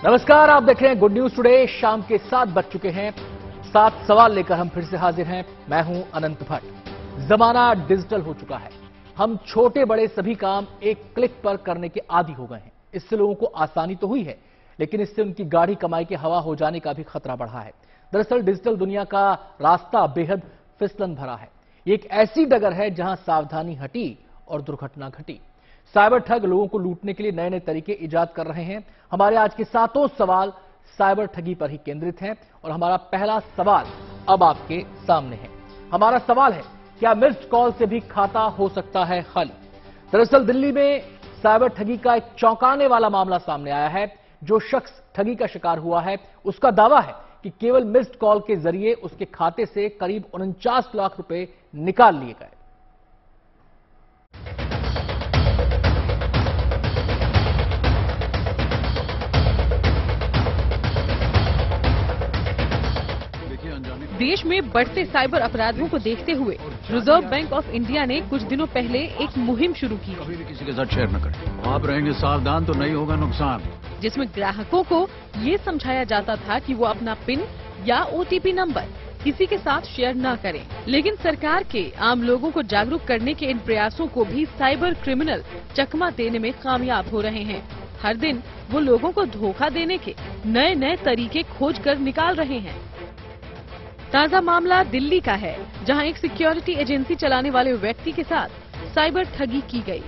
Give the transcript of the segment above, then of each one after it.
नमस्कार, आप देख रहे हैं गुड न्यूज टुडे। शाम के 7 बज चुके हैं। 7 सवाल लेकर हम फिर से हाजिर हैं। मैं हूं अनंत भट्ट। जमाना डिजिटल हो चुका है। हम छोटे बड़े सभी काम एक क्लिक पर करने के आदी हो गए हैं। इससे लोगों को आसानी तो हुई है, लेकिन इससे उनकी गाढ़ी कमाई के हवा हो जाने का भी खतरा बढ़ा है। दरअसल डिजिटल दुनिया का रास्ता बेहद फिसलन भरा है। ये एक ऐसी डगर है जहां सावधानी हटी और दुर्घटना घटी। साइबर ठग लोगों को लूटने के लिए नए नए तरीके इजाद कर रहे हैं। हमारे आज के 7 सवाल साइबर ठगी पर ही केंद्रित हैं और हमारा पहला सवाल अब आपके सामने है। हमारा सवाल है, क्या मिस्ड कॉल से भी खाता हो सकता है खाली? दरअसल दिल्ली में साइबर ठगी का एक चौंकाने वाला मामला सामने आया है। जो शख्स ठगी का शिकार हुआ है, उसका दावा है कि केवल मिस्ड कॉल के जरिए उसके खाते से करीब 49 लाख रुपए निकाल लिए गए। देश में बढ़ते साइबर अपराधों को देखते हुए रिजर्व बैंक ऑफ इंडिया ने कुछ दिनों पहले एक मुहिम शुरू की, कभी भी किसी के साथ शेयर न करें। आप रहेंगे सावधान तो नहीं होगा नुकसान। जिसमें ग्राहकों को ये समझाया जाता था कि वो अपना पिन या OTP नंबर किसी के साथ शेयर न करें। लेकिन सरकार के आम लोगों को जागरूक करने के इन प्रयासों को भी साइबर क्रिमिनल चकमा देने में कामयाब हो रहे हैं। हर दिन वो लोगों को धोखा देने के नए नए तरीके खोज कर निकाल रहे हैं। ताजा मामला दिल्ली का है, जहां एक सिक्योरिटी एजेंसी चलाने वाले व्यक्ति के साथ साइबर ठगी की गई।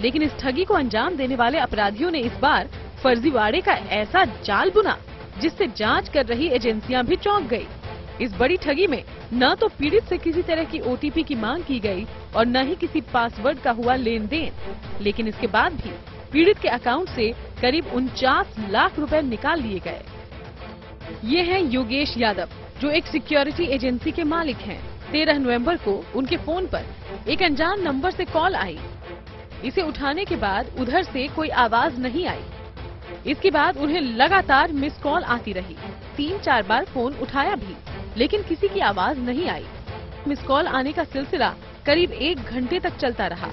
लेकिन इस ठगी को अंजाम देने वाले अपराधियों ने इस बार फर्जीवाड़े का ऐसा जाल बुना जिससे जांच कर रही एजेंसियां भी चौंक गई। इस बड़ी ठगी में न तो पीड़ित से किसी तरह की OTP की मांग की गई और न ही किसी पासवर्ड का हुआ लेन देन, लेकिन इसके बाद भी पीड़ित के अकाउंट से करीब 49 लाख रुपए निकाल लिए गए। ये हैं योगेश यादव, जो एक सिक्योरिटी एजेंसी के मालिक हैं। 13 नवंबर को उनके फोन पर एक अनजान नंबर से कॉल आई। इसे उठाने के बाद उधर से कोई आवाज नहीं आई। इसके बाद उन्हें लगातार मिस कॉल आती रही। 3-4 बार फोन उठाया भी, लेकिन किसी की आवाज नहीं आई। मिस कॉल आने का सिलसिला करीब 1 घंटे तक चलता रहा।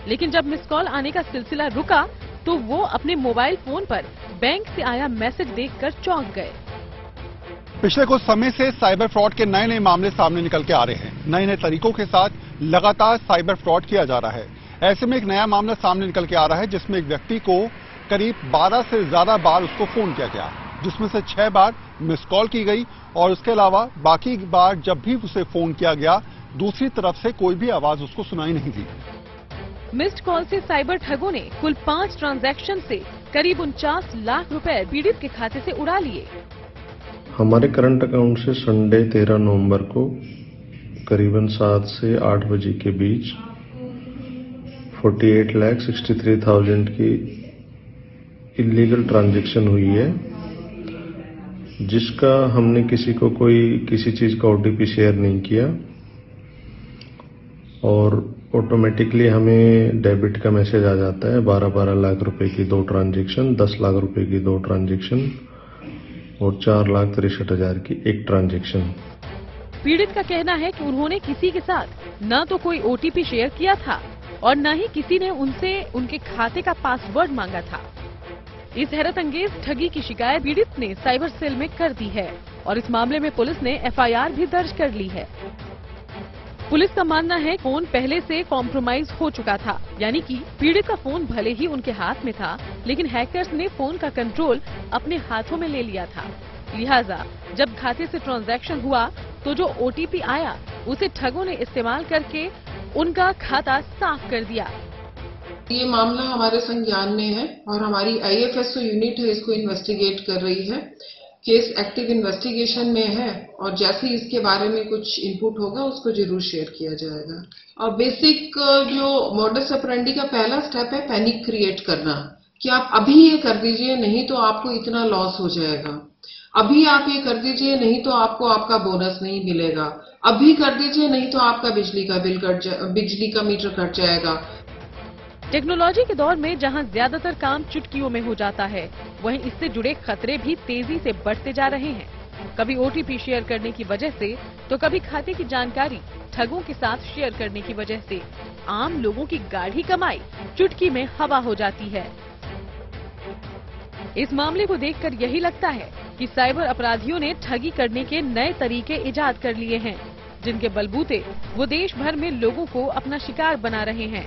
लेकिन जब मिस कॉल आने का सिलसिला रुका तो वो अपने मोबाइल फोन पर बैंक से आया मैसेज देखकर चौंक गए। पिछले कुछ समय से साइबर फ्रॉड के नए नए मामले सामने निकल के आ रहे हैं। नए नए तरीकों के साथ लगातार साइबर फ्रॉड किया जा रहा है। ऐसे में एक नया मामला सामने निकल के आ रहा है, जिसमें एक व्यक्ति को करीब 12 से ज्यादा बार उसको फोन किया गया, जिसमें से 6 बार मिस कॉल की गई और उसके अलावा बाकी बार जब भी उसे फोन किया गया, दूसरी तरफ से कोई भी आवाज उसको सुनाई नहीं दी। मिस्ड कॉल से साइबर ठगों ने कुल 5 ट्रांजैक्शन से करीब 49 लाख रुपए पीड़ित के खाते से उड़ा लिए। हमारे करंट अकाउंट से संडे 13 नवंबर को करीबन 7 से 8 बजे के बीच 48,63,000 की इलीगल ट्रांजैक्शन हुई है, जिसका हमने किसी चीज का OTP शेयर नहीं किया और ऑटोमेटिकली हमें डेबिट का मैसेज आ जाता है। 12-12 लाख रुपए की 2 ट्रांजैक्शन, 10 लाख रुपए की 2 ट्रांजैक्शन और 4,63,000 की 1 ट्रांजैक्शन। पीड़ित का कहना है कि उन्होंने किसी के साथ न तो कोई OTP शेयर किया था और न ही किसी ने उनसे उनके खाते का पासवर्ड मांगा था। इस हैरत अंगेज ठगी की शिकायत पीड़ित ने साइबर सेल में कर दी है और इस मामले में पुलिस ने FIR भी दर्ज कर ली है। पुलिस का मानना है फोन पहले से कॉम्प्रोमाइज हो चुका था, यानी कि पीड़ित का फोन भले ही उनके हाथ में था, लेकिन हैकर्स ने फोन का कंट्रोल अपने हाथों में ले लिया था। लिहाजा जब खाते से ट्रांजैक्शन हुआ तो जो OTP आया उसे ठगों ने इस्तेमाल करके उनका खाता साफ कर दिया। ये मामला हमारे संज्ञान में है और हमारी IFSO यूनिट है, इसको इन्वेस्टिगेट कर रही है। केस एक्टिव इन्वेस्टिगेशन में है और जैसे ही इसके बारे में कुछ इनपुट होगा उसको जरूर शेयर किया जाएगा। और बेसिक जो मॉडस ऑपरेंडी का पहला स्टेप है पैनिक क्रिएट करना, कि आप अभी ये कर दीजिए नहीं तो आपको इतना लॉस हो जाएगा, अभी आप ये कर दीजिए नहीं तो आपको आपका बोनस नहीं मिलेगा, अभी कर दीजिए नहीं तो आपका बिजली का मीटर कट जाएगा। टेक्नोलॉजी के दौर में जहां ज्यादातर काम चुटकियों में हो जाता है, वहीं इससे जुड़े खतरे भी तेजी से बढ़ते जा रहे हैं। कभी OTP शेयर करने की वजह से तो कभी खाते की जानकारी ठगों के साथ शेयर करने की वजह से आम लोगों की गाढ़ी कमाई चुटकी में हवा हो जाती है। इस मामले को देखकर यही लगता है कि साइबर अपराधियों ने ठगी करने के नए तरीके इजाद कर लिए हैं, जिनके बलबूते वो देश भर में लोगों को अपना शिकार बना रहे हैं।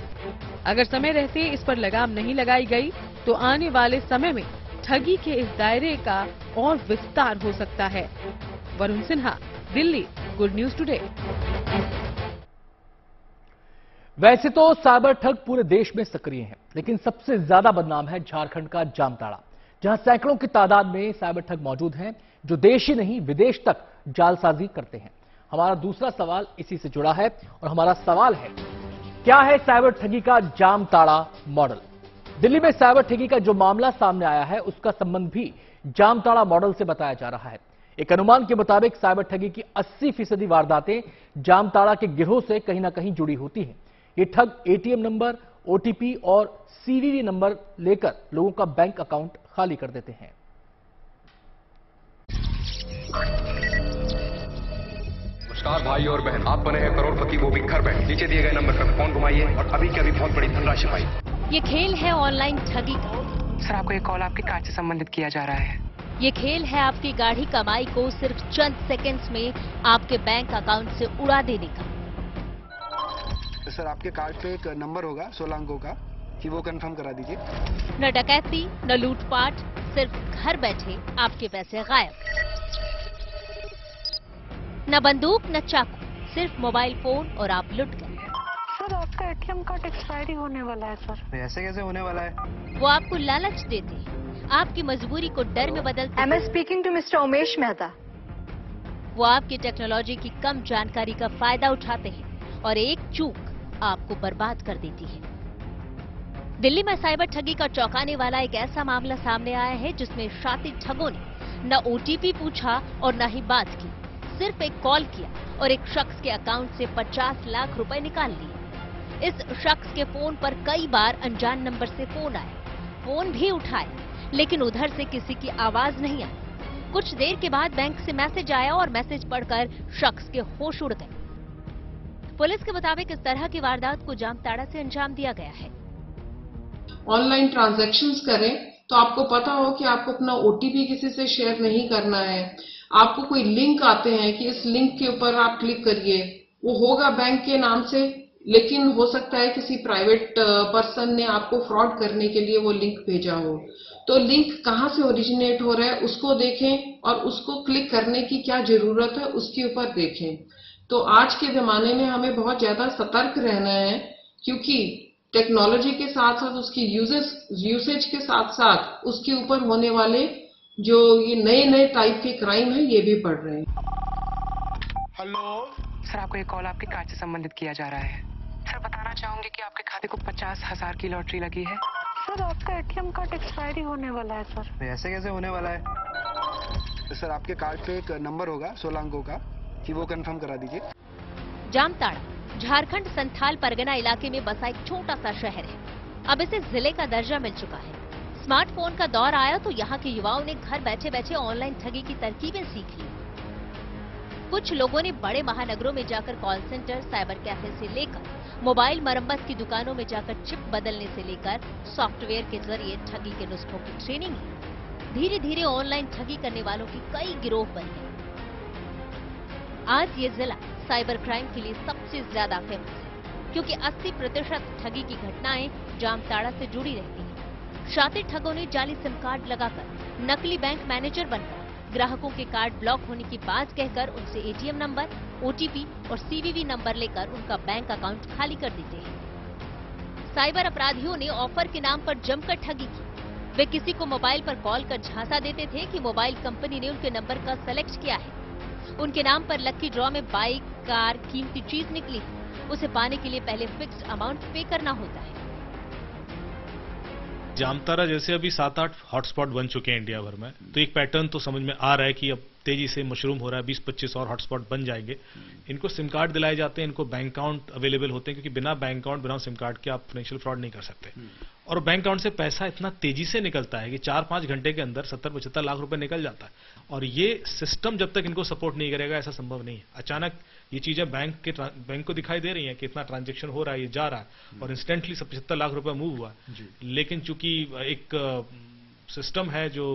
अगर समय रहते इस पर लगाम नहीं लगाई गई तो आने वाले समय में ठगी के इस दायरे का और विस्तार हो सकता है। Varun Sinha, Delhi, good news today. वैसे तो साइबर ठग पूरे देश में सक्रिय हैं, लेकिन सबसे ज्यादा बदनाम है झारखंड का जामताड़ा, जहां सैकड़ों की तादाद में साइबर ठग मौजूद हैं, जो देश ही नहीं विदेश तक जालसाजी करते हैं। हमारा दूसरा सवाल इसी से जुड़ा है और हमारा सवाल है, क्या है साइबर ठगी का जामताड़ा मॉडल? दिल्ली में साइबर ठगी का जो मामला सामने आया है उसका संबंध भी जामताड़ा मॉडल से बताया जा रहा है। एक अनुमान के मुताबिक साइबर ठगी की 80% वारदातें जामताड़ा के गिरोह से कहीं ना कहीं जुड़ी होती हैं। ये ठग एटीएम नंबर, ओटीपी और सीवीवी नंबर लेकर लोगों का बैंक अकाउंट खाली कर देते हैं। नमस्कार भाई और बहन, आप बने हैं करोड़पति, वो भी घर बैठे। नीचे दिए गए नंबर पर फोन घुमाइए और अभी के अभी बहुत बड़ी धनराशि पाइए। ये खेल है ऑनलाइन ठगी का। सर, आपको एक कॉल आपके कार्ड से संबंधित किया जा रहा है। ये खेल है आपकी गाढ़ी कमाई को सिर्फ चंद सेकंड्स में आपके बैंक अकाउंट से उड़ा देने का। सर, आपके कार्ड पे एक नंबर होगा 16 अंकों का, कि वो कंफर्म करा दीजिए। न डकैती, न लूटपाट, सिर्फ घर बैठे आपके पैसे गायब। न बंदूक, न चाकू, सिर्फ मोबाइल फोन और आप लुट गए। सर, आपका एटीएम कार्ड एक्सपायरी होने वाला है सर। ऐसे कैसे होने वाला है? वो आपको लालच देते हैं, आपकी मजबूरी को डर में बदलते हैं। I'm speaking to Mr. Umesh Mehta. वो आपकी टेक्नोलॉजी की कम जानकारी का फायदा उठाते हैं और एक चूक आपको बर्बाद कर देती है। दिल्ली में साइबर ठगी का चौंकाने वाला एक ऐसा मामला सामने आया है जिसमें शातिर ठगों ने न ओटीपी पूछा और न ही बात की, सिर्फ एक कॉल किया और एक शख्स के अकाउंट से 50 लाख रुपए निकाल लिए। इस शख्स के फोन पर कई बार अनजान नंबर से फोन आया, फोन भी उठाया, लेकिन उधर से किसी की आवाज नहीं आई। कुछ देर के बाद बैंक से मैसेज आया और मैसेज पढ़कर शख्स के होश उड़ गए। पुलिस के मुताबिक इस तरह की वारदात को जामताड़ा से अंजाम दिया गया है। ऑनलाइन ट्रांजैक्शंस करें तो आपको पता हो कि आपको अपना ओटीपी किसी से शेयर नहीं करना है। आपको कोई लिंक आते हैं कि इस लिंक के ऊपर आप क्लिक करिए, वो होगा बैंक के नाम से, लेकिन हो सकता है किसी प्राइवेट पर्सन ने आपको फ्रॉड करने के लिए वो लिंक भेजा हो। तो लिंक कहां से ओरिजिनेट हो रहा है उसको देखें और उसको क्लिक करने की क्या जरूरत है उसके ऊपर देखें। तो आज के जमाने में हमें बहुत ज्यादा सतर्क रहना है, क्योंकि टेक्नोलॉजी के साथ साथ उसकी यूसेज के साथ साथ उसके ऊपर होने वाले जो ये नए नए टाइप के क्राइम है ये भी बढ़ रहे हैं। हेलो सर, आपको एक कॉल आपके कार्ड से संबंधित किया जा रहा है। सर, बताना चाहूंगी कि आपके खाते को 50,000 की लॉटरी लगी है। सर, आपका एटीएम कार्ड एक्सपायरी होने वाला है सर। ऐसे कैसे होने वाला है? सर, आपके कार्ड पे एक नंबर होगा 16 अंकों का, कि वो कंफर्म करा दीजिए। जामताड़ा झारखंड संथाल परगना इलाके में बसा एक छोटा सा शहर है। अब इसे जिले का दर्जा मिल चुका है। स्मार्टफोन का दौर आया तो यहाँ के युवाओं ने घर बैठे बैठे ऑनलाइन ठगी की तरकीबें सीख ली। कुछ लोगों ने बड़े महानगरों में जाकर कॉल सेंटर, साइबर कैफे से लेकर मोबाइल मरम्मत की दुकानों में जाकर चिप बदलने से लेकर सॉफ्टवेयर के जरिए ठगी के नुस्खों की ट्रेनिंग ली। धीरे धीरे ऑनलाइन ठगी करने वालों की कई गिरोह बन गए। आज ये जिला साइबर क्राइम के लिए सबसे ज्यादा फेमस है, क्योंकि 80% ठगी की घटनाएं जामताड़ा से जुड़ी रहती हैं। शातिर ठगों ने जाली सिम कार्ड लगाकर, नकली बैंक मैनेजर बनकर, ग्राहकों के कार्ड ब्लॉक होने की बात कहकर उनसे एटीएम नंबर, ओटीपी और सीवीवी नंबर लेकर उनका बैंक अकाउंट खाली कर देते हैं। साइबर अपराधियों ने ऑफर के नाम पर जमकर ठगी की। वे किसी को मोबाइल पर कॉल कर झांसा देते थे कि मोबाइल कंपनी ने उनके नंबर का सेलेक्ट किया है, उनके नाम पर लकी ड्रॉ में बाइक, कार, कीमती चीज निकली, उसे पाने के लिए पहले फिक्स्ड अमाउंट पे करना होता है। जामताड़ा जैसे अभी 7-8 हॉटस्पॉट बन चुके हैं इंडिया भर में, तो एक पैटर्न तो समझ में आ रहा है कि अब तेजी से मशरूम हो रहा है। 20-25 और हॉटस्पॉट बन जाएंगे। इनको सिम कार्ड दिलाए जाते हैं, इनको बैंक अकाउंट अवेलेबल होते हैं, क्योंकि बिना बैंक अकाउंट, बिना सिम कार्ड के आप फाइनेंशियल फ्रॉड नहीं कर सकते। और बैंक अकाउंट से पैसा इतना तेजी से निकलता है कि 4-5 घंटे के अंदर 70-75 लाख रुपए निकल जाता है। और ये सिस्टम जब तक इनको सपोर्ट नहीं करेगा ऐसा संभव नहीं है। अचानक ये चीजें बैंक को दिखाई दे रही हैं कि इतना ट्रांजैक्शन हो रहा है, ये जा रहा है, और इंस्टेंटली 75 लाख रुपए मूव हुआ। लेकिन चूंकि एक सिस्टम है जो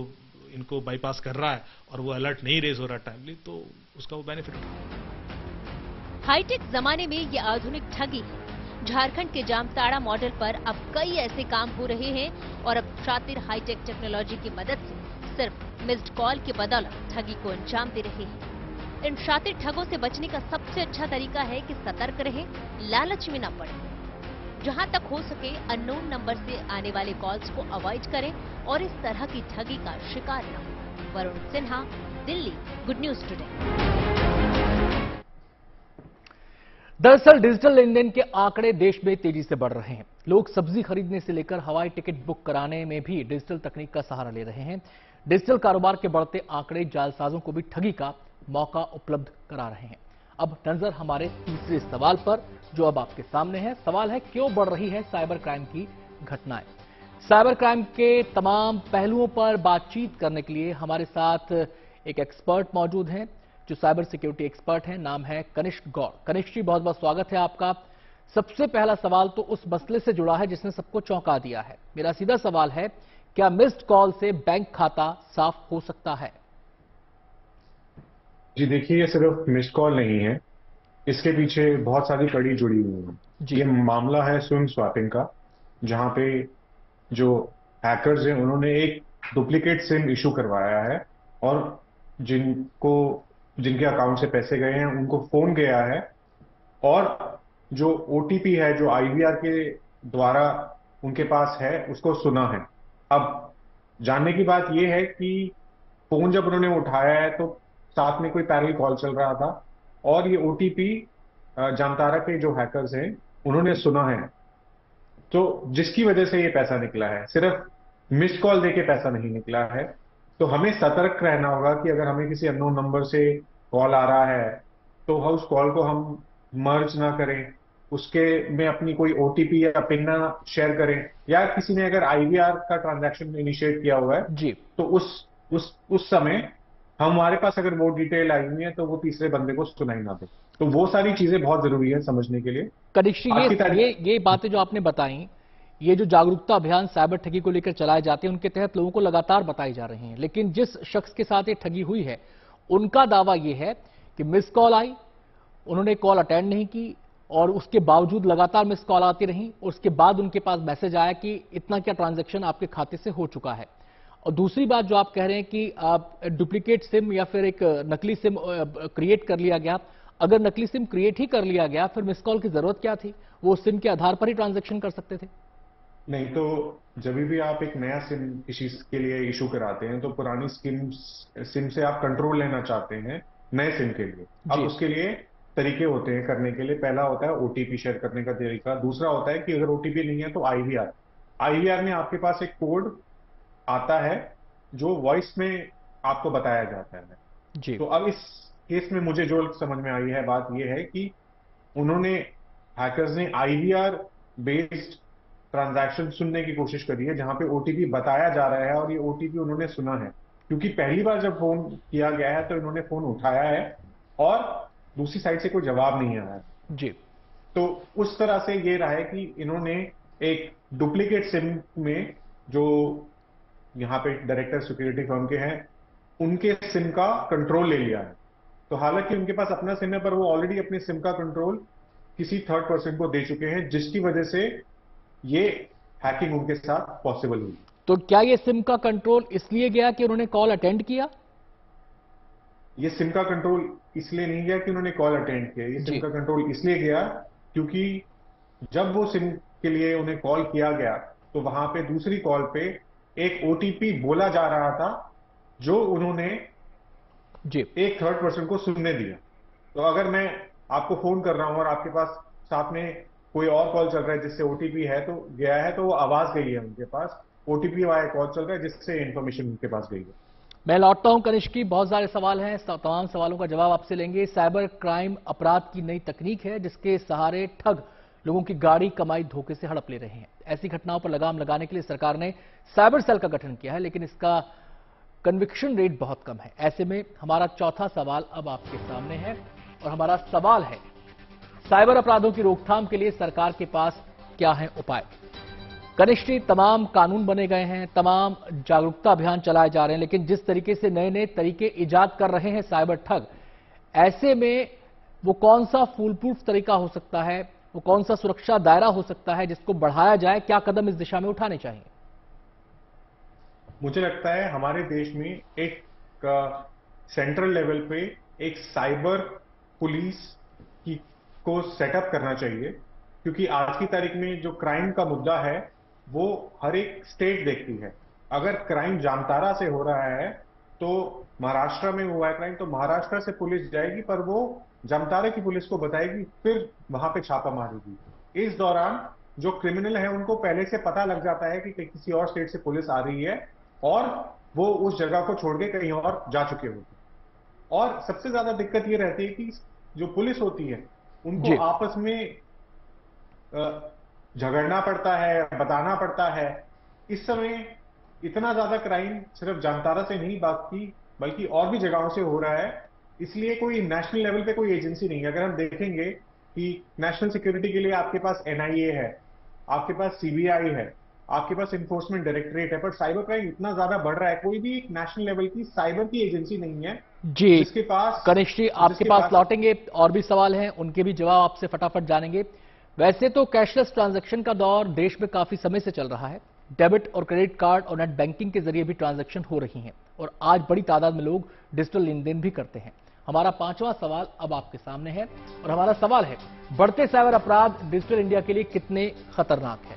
इनको बाईपास कर रहा है और वो अलर्ट नहीं रेज हो रहा टाइमली, तो उसका वो बेनिफिट उठाए। हाईटेक जमाने में ये आधुनिक ठगी है। झारखंड के जामताड़ा मॉडल पर अब कई ऐसे काम हो रहे हैं और अब शातिर हाईटेक टेक्नोलॉजी की मदद से सिर्फ मिस्ड कॉल के बदौलत ठगी को अंजाम दे रहे हैं। इन शातिर ठगों से बचने का सबसे अच्छा तरीका है कि सतर्क रहें, लालच में न पड़े। जहां तक हो सके अननोन नंबर से आने वाले कॉल्स को अवॉइड करें और इस तरह की ठगी का शिकार न हो। Varun Sinha, Delhi, good news today. दरअसल डिजिटल लेनदेन के आंकड़े देश में तेजी से बढ़ रहे हैं। लोग सब्जी खरीदने से लेकर हवाई टिकट बुक कराने में भी डिजिटल तकनीक का सहारा ले रहे हैं। डिजिटल कारोबार के बढ़ते आंकड़े जालसाजों को भी ठगी का मौका उपलब्ध करा रहे हैं। अब नजर हमारे तीसरे सवाल पर, जो अब आपके सामने है। सवाल है, क्यों बढ़ रही है साइबर क्राइम की घटनाएं? साइबर क्राइम के तमाम पहलुओं पर बातचीत करने के लिए हमारे साथ एक एक्सपर्ट मौजूद हैं, जो साइबर सिक्योरिटी एक्सपर्ट हैं। नाम है कनिष्क गौड़। कनिष्क जी, बहुत बहुत स्वागत है आपका। सबसे पहला सवाल तो उस मसले से जुड़ा है जिसने सबको चौंका दिया है। मेरा सीधा सवाल है, क्या मिस्ड कॉल से बैंक खाता साफ हो सकता है? जी देखिए, ये सिर्फ मिस्ड कॉल नहीं है, इसके पीछे बहुत सारी कड़ी जुड़ी हुई है। ये मामला है स्विम स्वैपिंग का, जहां पे जो हैकर्स हैं उन्होंने एक डुप्लीकेट सिम इशू करवाया है और जिनके अकाउंट से पैसे गए हैं उनको फोन गया है और जो ओटीपी है जो आईवीआर के द्वारा उनके पास है उसको सुना है। अब जानने की बात यह है कि फोन जब उन्होंने उठाया है तो साथ में कोई पैरेलल कॉल चल रहा था और ये ओटीपी जामताड़ा के जो हैकर्स हैं उन्होंने सुना है, तो जिसकी वजह से ये पैसा निकला है। सिर्फ मिस्ड कॉल देके पैसा नहीं निकला है। तो हमें सतर्क रहना होगा कि अगर हमें किसी अननोन नंबर से कॉल आ रहा है तो उस कॉल को हम मर्ज ना करें, उसके में अपनी कोई ओटीपी या पिन ना शेयर करें, या किसी ने अगर आईवीआर का ट्रांजैक्शन इनिशिएट किया हुआ है जी, तो उस समय हमारे पास अगर वो डिटेल आई हुई है तो वो तीसरे बंदे को सुनाई ना दे। तो वो सारी चीजें बहुत जरूरी है समझने के लिए। कनिष्क, ये बातें जो आपने बताई, ये जो जागरूकता अभियान साइबर ठगी को लेकर चलाए जाते हैं, उनके तहत लोगों को लगातार बताई जा रही हैं। लेकिन जिस शख्स के साथ ये ठगी हुई है, उनका दावा ये है कि मिस कॉल आई, उन्होंने कॉल अटेंड नहीं की और उसके बावजूद लगातार मिस कॉल आती रही। उसके बाद उनके पास मैसेज आया कि इतना क्या ट्रांजैक्शन आपके खाते से हो चुका है। और दूसरी बात जो आप कह रहे हैं कि आप डुप्लीकेट सिम या फिर एक नकली सिम क्रिएट कर लिया गया। अगर नकली सिम क्रिएट ही कर लिया गया फिर मिस कॉल की जरूरत क्या थी? वो सिम के आधार पर ही ट्रांजैक्शन कर सकते थे। नहीं, तो जब भी आप एक नया सिम किसी के लिए इशू कराते हैं तो पुरानी सिम से आप कंट्रोल लेना चाहते हैं नए सिम के लिए। अब उसके लिए तरीके होते हैं करने के लिए। पहला होता है ओटीपी शेयर करने का तरीका, दूसरा होता है कि अगर ओटीपी नहीं है तो आईवीआर में आपके पास एक कोड आता है जो वॉइस में आपको बताया जाता है जी। तो अब इस केस में मुझे जो समझ में आई है बात यह है कि हैकर्स ने आईवीआर बेस्ड ट्रांजैक्शन सुनने की कोशिश करी है जहां पे ओटीपी बताया जा रहा है और ये ओटीपी उन्होंने सुना है, क्योंकि पहली बार जब फोन किया गया है तो इन्होंने फोन उठाया है और दूसरी साइड से कोई जवाब नहीं आया है जी। तो उस तरह से ये रहा है कि इन्होंने एक डुप्लीकेट सिम में, जो यहाँ पे डायरेक्टर सिक्योरिटी फर्म के हैं, उनके सिम का कंट्रोल ले लिया है। तो हालांकि उनके पास अपना सिम है पर वो ऑलरेडी अपने सिम का कंट्रोल किसी थर्ड पर्सन को दे चुके हैं, जिसकी वजह से ये हैकिंग उनके साथ पॉसिबल हुई। तो क्या ये सिम का कंट्रोल इसलिए गया कि उन्होंने कॉल अटेंड किया? ये सिम का कंट्रोल इसलिए नहीं गया कि उन्होंने कॉल अटेंड किया। ये सिम का कंट्रोल इसलिए गया क्योंकि जब वो सिम के लिए उन्हें कॉल किया गया तो वहां पे दूसरी कॉल पे एक ओटीपी बोला जा रहा था जो उन्होंने एक थर्ड पर्सन को सुनने दिया। तो अगर मैं आपको फोन कर रहा हूं और आपके पास साथ में कोई और कॉल चल रहा है जिससे ओटीपी है तो गया है, तो वो आवाज गई है उनके पास, ओटीपी वाला कॉल चल रहा है जिससे इंफॉर्मेशन उनके पास गई है। मैं लौटता हूं कनिष्क की, बहुत सारे सवाल हैं, तमाम सवालों का जवाब आपसे लेंगे। साइबर क्राइम अपराध की नई तकनीक है जिसके सहारे ठग लोगों की गाड़ी कमाई धोखे से हड़प ले रहे हैं। ऐसी घटनाओं पर लगाम लगाने के लिए सरकार ने साइबर सेल का गठन किया है, लेकिन इसका कन्विक्शन रेट बहुत कम है। ऐसे में हमारा चौथा सवाल अब आपके सामने है और हमारा सवाल है, साइबर अपराधों की रोकथाम के लिए सरकार के पास क्या है उपाय? कनिष्ठ तमाम कानून बने गए हैं, तमाम जागरूकता अभियान चलाए जा रहे हैं, लेकिन जिस तरीके से नए नए तरीके इजाद कर रहे हैं साइबर ठग, ऐसे में वो कौन सा फूल प्रूफ तरीका हो सकता है, वो कौन सा सुरक्षा दायरा हो सकता है जिसको बढ़ाया जाए? क्या कदम इस दिशा में उठाने चाहिए? मुझे लगता है हमारे देश में एक सेंट्रल लेवल पे एक साइबर पुलिस को सेटअप करना चाहिए, क्योंकि आज की तारीख में जो क्राइम का मुद्दा है वो हर एक स्टेट देखती है। अगर क्राइम जामतारा से हो रहा है तो महाराष्ट्र में हुआ है क्राइम, तो महाराष्ट्र से पुलिस जाएगी, पर वो जामतारा की पुलिस को बताएगी, फिर वहां पे छापा मारेगी। इस दौरान जो क्रिमिनल है उनको पहले से पता लग जाता है कि किसी और स्टेट से पुलिस आ रही है और वो उस जगह को छोड़ के कहीं और जा चुके होते। और सबसे ज्यादा दिक्कत ये रहती है कि जो पुलिस होती है उनको आपस में झगड़ना पड़ता है, बताना पड़ता है। इस समय इतना ज्यादा क्राइम सिर्फ जामतारा से नहीं बल्कि और भी जगहों से हो रहा है, इसलिए कोई नेशनल लेवल पे कोई एजेंसी नहीं है। अगर हम देखेंगे कि नेशनल सिक्योरिटी के लिए आपके पास NIA है, आपके पास CBI है, आपके पास इन्फोर्समेंट डायरेक्टरेट है, पर साइबर क्राइम इतना ज्यादा बढ़ रहा है, कोई भी एक नेशनल लेवल की साइबर की एजेंसी नहीं है जी। जिसके पास कनिष्ठ जी आपके पास लौटेंगे, और भी सवाल हैं, उनके भी जवाब आपसे फटाफट जानेंगे। वैसे तो कैशलेस ट्रांजैक्शन का दौर देश में काफी समय से चल रहा है। डेबिट और क्रेडिट कार्ड और नेट बैंकिंग के जरिए भी ट्रांजैक्शन हो रही हैं और आज बड़ी तादाद में लोग डिजिटल लेन देन भी करते हैं। हमारा 5वां सवाल अब आपके सामने है और हमारा सवाल है, बढ़ते साइबर अपराध डिजिटल इंडिया के लिए कितने खतरनाक है?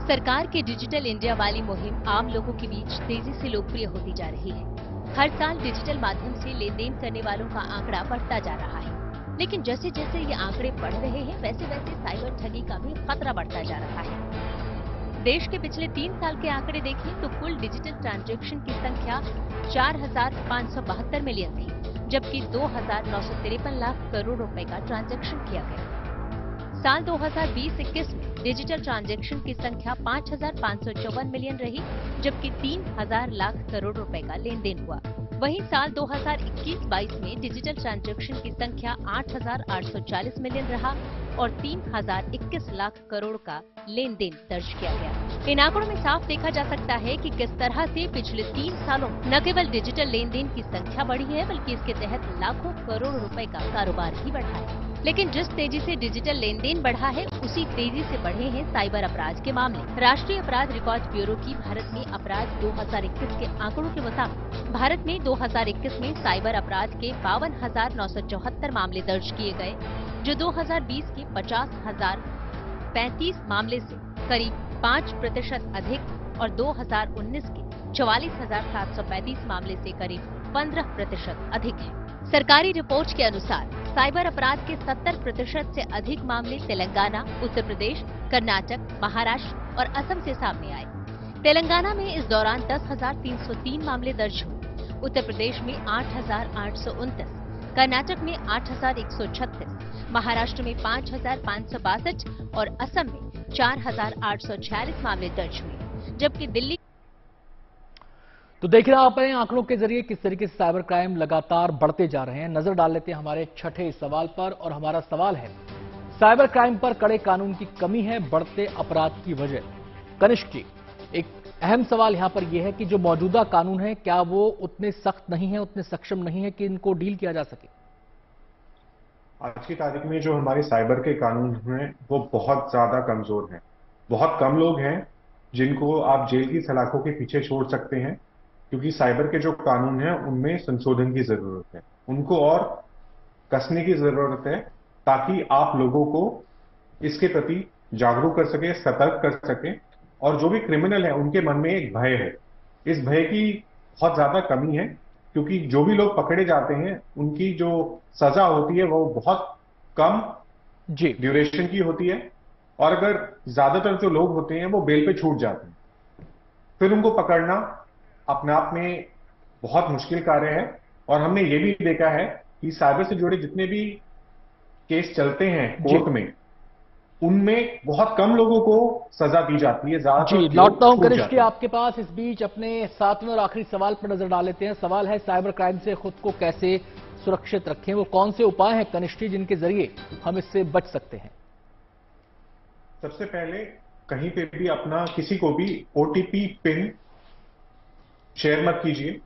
सरकार की डिजिटल इंडिया वाली मुहिम आम लोगों के बीच तेजी से लोकप्रिय होती जा रही है। हर साल डिजिटल माध्यम से लेन देन करने वालों का आंकड़ा बढ़ता जा रहा है, लेकिन जैसे जैसे ये आंकड़े बढ़ रहे हैं वैसे वैसे साइबर ठगी का भी खतरा बढ़ता जा रहा है। देश के पिछले 3 साल के आंकड़े देखें तो कुल डिजिटल ट्रांजैक्शन की संख्या 4,572 मिलियन थी, जबकि 2,953 लाख करोड़ रुपए का ट्रांजैक्शन किया गया। साल 2020-21 में डिजिटल ट्रांजैक्शन की संख्या 5,554 मिलियन रही, जबकि 3,000 लाख करोड़ रुपए का लेन देन हुआ। वहीं साल 2021-22 में डिजिटल ट्रांजैक्शन की संख्या 8,840 मिलियन रहा और 3,021 लाख करोड़ का लेन देन दर्ज किया गया। इन आंकड़ों में साफ देखा जा सकता है कि किस तरह से पिछले 3 सालों में न केवल डिजिटल लेन देन की संख्या बढ़ी है, बल्कि इसके तहत लाखों करोड़ रुपए का कारोबार भी बढ़ा है। लेकिन जिस तेजी से डिजिटल लेन देन बढ़ा है, उसी तेजी से बढ़े हैं साइबर अपराध के मामले। राष्ट्रीय अपराध रिकॉर्ड ब्यूरो की भारत में अपराध 2021 के आंकड़ों के मुताबिक भारत में 2021 में साइबर अपराध के 52,974 मामले दर्ज किए गए, जो 2020 के 50,035 मामले से करीब 5% अधिक और 2019 के 44,735 मामले से करीब 15% अधिक है। सरकारी रिपोर्ट के अनुसार साइबर अपराध के 70% से अधिक मामले तेलंगाना, उत्तर प्रदेश, कर्नाटक, महाराष्ट्र और असम से सामने आए। तेलंगाना में इस दौरान 10,303 मामले दर्ज हुए, उत्तर प्रदेश में 8,829, कर्नाटक में 8,136, महाराष्ट्र में 5,562 और असम में 4,846 मामले दर्ज हुए, जबकि दिल्ली। तो देख रहे हैं आप आंकड़ों के जरिए किस तरीके से साइबर क्राइम लगातार बढ़ते जा रहे हैं। नजर डाल लेते हैं हमारे 6ठे सवाल पर, और हमारा सवाल है, साइबर क्राइम पर कड़े कानून की कमी है बढ़ते अपराध की वजह। कनिष्ठ जी, एक अहम सवाल यहां पर यह है कि जो मौजूदा कानून है क्या वो उतने सख्त नहीं है, उतने सक्षम नहीं है कि इनको डील किया जा सके? आज की तारीख में जो हमारे साइबर के कानून हैं वो बहुत ज्यादा कमजोर हैं। बहुत कम लोग हैं जिनको आप जेल की सलाखों के पीछे छोड़ सकते हैं, क्योंकि साइबर के जो कानून हैं उनमें संशोधन की जरूरत है, उनको और कसने की जरूरत है, ताकि आप लोगों को इसके प्रति जागरूक कर सके, सतर्क कर सके। और जो भी क्रिमिनल है उनके मन में एक भय है, इस भय की बहुत ज्यादा कमी है, क्योंकि जो भी लोग पकड़े जाते हैं उनकी जो सजा होती है वो बहुत कम ड्यूरेशन की होती है, और अगर ज्यादातर जो लोग होते हैं वो बेल पे छूट जाते हैं, फिर उनको पकड़ना अपने आप में बहुत मुश्किल कार्य है। और हमने ये भी देखा है कि साइबर से जुड़े जितने भी केस चलते हैं कोर्ट में, उनमें बहुत कम लोगों को सजा दी जाती है, जी, लौटता हूं कनिष्ठ आपके पास। इस बीच अपने सातवें और आखिरी सवाल पर नजर डाल लेते हैं। सवाल है, साइबर क्राइम से खुद को कैसे सुरक्षित रखें? वो कौन से उपाय हैं कनिष्ठ जिनके जरिए हम इससे बच सकते हैं? सबसे पहले कहीं पे भी अपना किसी को भी ओटीपी पिन शेयर मत कीजिए।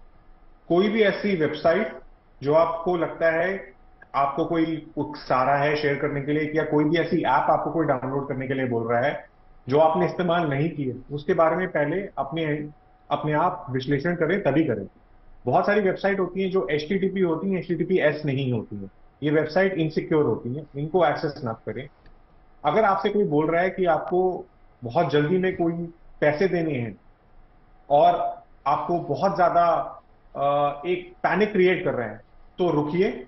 कोई भी ऐसी वेबसाइट जो आपको लगता है आपको कोई उकसा रहा है शेयर करने के लिए, या कोई भी ऐसी ऐप आपको कोई डाउनलोड करने के लिए बोल रहा है जो आपने इस्तेमाल नहीं की है, उसके बारे में पहले अपने आप विश्लेषण करें, तभी करें। बहुत सारी वेबसाइट होती हैं जो HTTP होती हैं, HTTPS नहीं होती है। ये वेबसाइट इनसिक्योर होती है, इनको एक्सेस ना करें। अगर आपसे कोई बोल रहा है कि आपको बहुत जल्दी में कोई पैसे देने हैं और आपको बहुत ज्यादा एक पैनिक क्रिएट कर रहे हैं, तो रुकिए,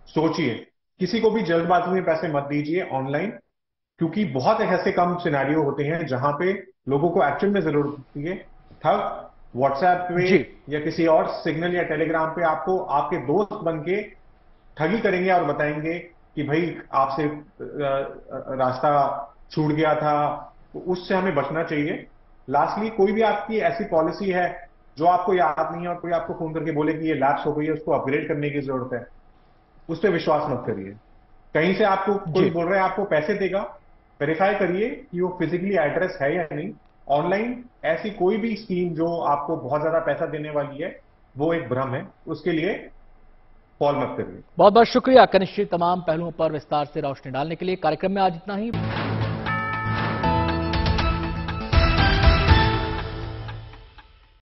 सोचिए। किसी को भी जल्दबाजी में पैसे मत दीजिए ऑनलाइन, क्योंकि बहुत ऐसे कम सिनेरियो होते हैं जहां पे लोगों को एक्चुअल में जरूरत होती है। ठग व्हाट्सएप पे या किसी और सिग्नल या टेलीग्राम पे आपको आपके दोस्त बन के ठगी करेंगे और बताएंगे कि भाई आपसे रास्ता छूट गया था, तो उससे हमें बचना चाहिए। लास्टली, कोई भी आपकी ऐसी पॉलिसी है जो आपको याद नहीं है और कोई आपको फोन करके बोले कि ये लैप्स हो गई है, उसको अपग्रेड करने की जरूरत है, उस पर विश्वास मत करिए। कहीं से आपको कोई बोल रहा है आपको पैसे देगा, वेरीफाई करिए कि वो फिजिकली एड्रेस है या नहीं। ऑनलाइन ऐसी कोई भी स्कीम जो आपको बहुत ज्यादा पैसा देने वाली है, वो एक भ्रम है, उसके लिए फॉल मत करिए। बहुत बहुत शुक्रिया कनिष्ठ, तमाम पहलुओं पर विस्तार से रोशनी डालने के लिए। कार्यक्रम में आज इतना ही।